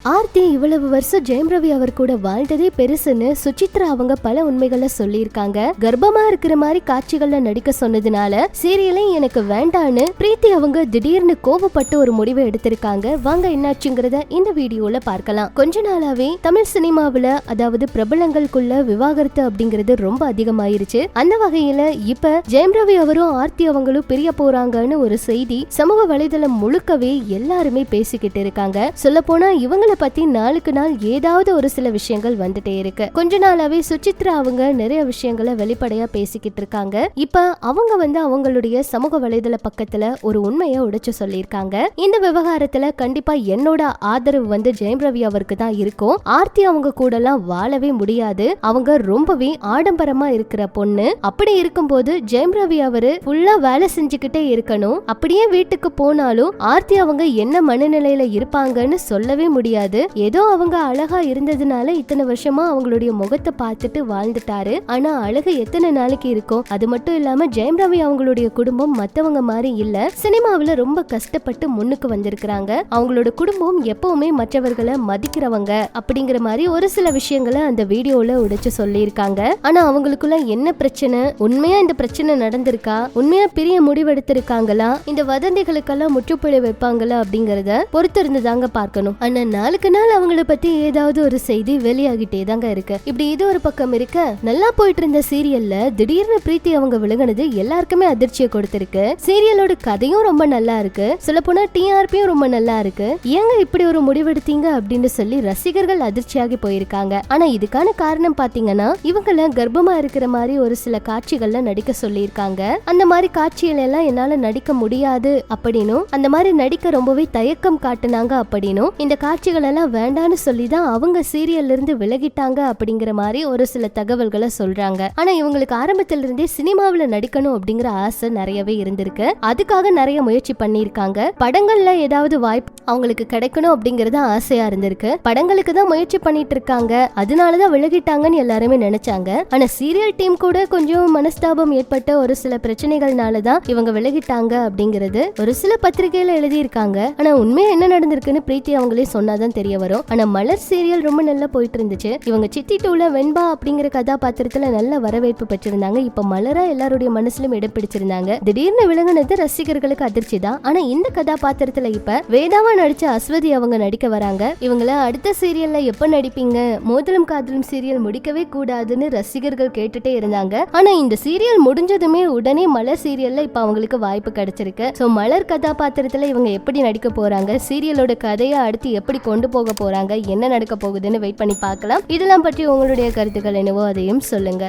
ஆர்த்தி இவ்வளவு வருஷம் ஜெயம் ரவி அவர் கூட வாழ்ந்ததே பெருசுன்னு சுசித்ரா அவங்க பல உண்மைகளை சொல்லியிருக்காங்க. கர்ப்பமா இருக்கிற மாதிரி காட்சிகள்ல நடிக்க சொன்னதுனால சீரியலே எனக்கு வேண்டான்னு பிரீத்தி அவங்க திடீர்னு கோபப்பட்டு ஒரு முடிவை எடுத்திருக்காங்க. வாங்க என்னாச்சுங்கிறத இந்த வீடியோல பார்க்கலாம். கொஞ்ச நாளாவே தமிழ் சினிமாவில அதாவது பிரபலங்களுக்குள்ள விவாகரத்து அப்படிங்கிறது ரொம்ப அதிகமாயிருச்சு. அந்த வகையில இப்ப ஜெயம் ரவி அவரும் ஆர்த்தி அவங்களும் பிரிய போறாங்கன்னு ஒரு செய்தி சமூக வலைதளம் முழுக்கவே எல்லாருமே பேசிக்கிட்டு இருக்காங்க. சொல்ல போனா இவங்க பத்தி நாளுக்கு நாள் ஏதாவது ஒரு சில விஷயங்கள் வந்துட்டே இருக்கு. கொஞ்ச நாளாவே சுசித்ரா அவங்க நிறைய விஷயங்களை வெளிப்படையா பேசிக்கிட்டு இருக்காங்க. இப்ப அவங்க அவங்களுடைய சமூக வலைதள பக்கத்துல ஒரு உண்மையை உடைச்சு சொல்லியிருக்காங்க. இந்த விவகாரத்துல கண்டிப்பா என்னோட ஆதரவு ஜெயம் ரவி அவருக்கு தான் இருக்கும். ஆர்த்தி அவங்க கூட எல்லாம் வாழவே முடியாது. அவங்க ரொம்பவே ஆடம்பரமா இருக்கிற பொண்ணு. அப்படி இருக்கும்போது ஜெயம் ரவி அவரு ஃபுல்லா வேலை செஞ்சுக்கிட்டே இருக்கணும். அப்படியே வீட்டுக்கு போனாலும் ஆர்த்தி அவங்க என்ன மனநிலையில இருப்பாங்கன்னு சொல்லவே முடியாது. ஏதோ அவங்க அழகா இருந்ததுனால இத்தனை வருஷமா அவங்களுடைய முகத்தை பார்த்துட்டு வாழ்ந்துட்டாரு. ஆனா அழகு எத்தனை நாளைக்கு இருக்கும்? அது மட்டும் இல்லாம ஜெயம் ரவி அவங்களுடைய குடும்பம் மத்தவங்க மாதிரி இல்ல. சினிமாவில ரொம்ப கஷ்டப்பட்டு முன்னுக்கு வந்திருக்கிறாங்க. அவங்களோட குடும்பம் எப்பவுமே மற்றவர்களை மதிக்கிறவங்க அப்படிங்கிற மாதிரி ஒரு சில விஷயங்களை அந்த வீடியோல உடைச்சு சொல்லியிருக்காங்க. ஆனா அவங்களுக்குள்ள என்ன பிரச்சனை? உண்மையா இந்த பிரச்சனை நடந்திருக்கா? உண்மையா பிரிய முடிவெடுத்திருக்காங்களா? இந்த வதந்திகளுக்கெல்லாம் முற்றுப்புள்ளி வைப்பாங்களா அப்படிங்கறத பொறுத்திருந்து தாங்க பார்க்கணும். ஆனா நாளுக்கு நாள் அவங்கள பத்தி ஏதாவது ஒரு செய்தி வெளியாகிட்டே தாங்க இருக்கு. இப்படி இது ஒரு பக்கம் இருக்க, நல்லா போயிட்டு இருந்த சீரியல்ல திடீர்னு பிரீத்தி அவங்க விலகினது எல்லாருக்குமே அதிர்ச்சியை கொடுத்திருக்கு. சீரியலோட கதையும் ரொம்ப நல்லா இருக்கு. சொல்ல போனா டிஆர்பியும் ரொம்ப நல்லா இருக்கு. ஏங்க இப்படி ஒரு முடிவெடுத்தீங்க அப்படின்னு சொல்லி ரசிகர்கள் அதிர்ச்சியாகி போயிருக்காங்க. ஆனா இதுக்கான காரணம் பாத்தீங்கன்னா இவங்கள கர்ப்பமா இருக்கிற மாதிரி ஒரு சில காட்சிகள்ல நடிக்க சொல்லியிருக்காங்க. அந்த மாதிரி காட்சிகள் எல்லாம் என்னால நடிக்க முடியாது அப்படின்னும், அந்த மாதிரி நடிக்க ரொம்பவே தயக்கம் காட்டுனாங்க அப்படின்னும், இந்த காட்சிகள் எல்லாம் வேண்டான்னு சொல்லிதான் அவங்க சீரியல்ல இருந்து விலகிட்டாங்க அப்படிங்கிற மாதிரி ஒரு சில தகவல்களை சொல்றாங்க. ஆனா இவங்களுக்கு ஆரம்பத்துல இருந்தே சினிமாவில நடிக்கணும் அப்படிங்கிற ஆசை நிறையவே இருந்திருக்கு. அதுக்காக நிறைய முயற்சி பண்ணிருக்காங்க. படங்கள்ல ஏதாவது வாய்ப்பு அவங்களுக்கு கிடைக்கணும் அப்படிங்கறது ஆசையா இருந்திருக்கு. படங்களுக்கு தான் முயற்சி பண்ணிட்டு இருக்காங்க. அதனாலதான் விலகிட்டாங்கன்னு எல்லாருமே நினைச்சாங்க. ஆனா சீரியல் டீம் கூட கொஞ்சம் மனஸ்தாபம் ஏற்பட்ட ஒரு சில பிரச்சனைகள்னாலதான் இவங்க விலகிட்டாங்க அப்படிங்கிறது ஒரு சில பத்திரிகையில எழுதியிருக்காங்க. ஆனா உண்மையா என்ன நடந்திருக்குன்னு பிரீத்தி அவங்களே சொன்னாதான் தெரிய வரும். ஆனா மலர் சீரியல் ரொம்ப நல்லா போயிட்டு இருந்துச்சு. இவங்க சித்தி டூல வெண்பா அப்படிங்கிற கதாபாத்திரத்துல நல்ல வரவேற்பு பெற்றிருந்தாங்க. இப்ப மலரா எல்லாருடைய மனசுலயும் இடம் பிடிச்சிருந்தாங்க. திடீர்னு விலகினது ரசிகர்களுக்கு அதிர்ச்சி தான். ஆனா இந்த கதாபாத்திரத்துல இப்ப வேதாவா நடிச்ச அஸ்வதி அவங்க நடிக்க வராங்க. இவங்கள அடுத்த சீரியல்ல எப்ப நடிப்பீங்க? மோதலும் காதலும் சீரியல் முடிக்கவே கூடாதுன்னு ரசிகர்கள் கேட்டுட்டே இருந்தாங்க. ஆனா இந்த சீரியல் முடிஞ்சதுமே உடனே மலர் சீரியல்ல இப்ப அவங்களுக்கு வாய்ப்பு கிடைச்சிருக்கு. சோ மலர் கதாபாத்திரத்துல இவங்க எப்படி நடிக்க போறாங்க? சீரியலோட கதையை அடுத்து எப்படி கொண்டு போக போறாங்க, என்ன நடக்க போகுதுன்னு வெயிட் பண்ணி பார்க்கலாம். இதெல்லாம் பற்றி உங்களுடைய கருத்துக்கள் என்னவோ அதையும் சொல்லுங்க.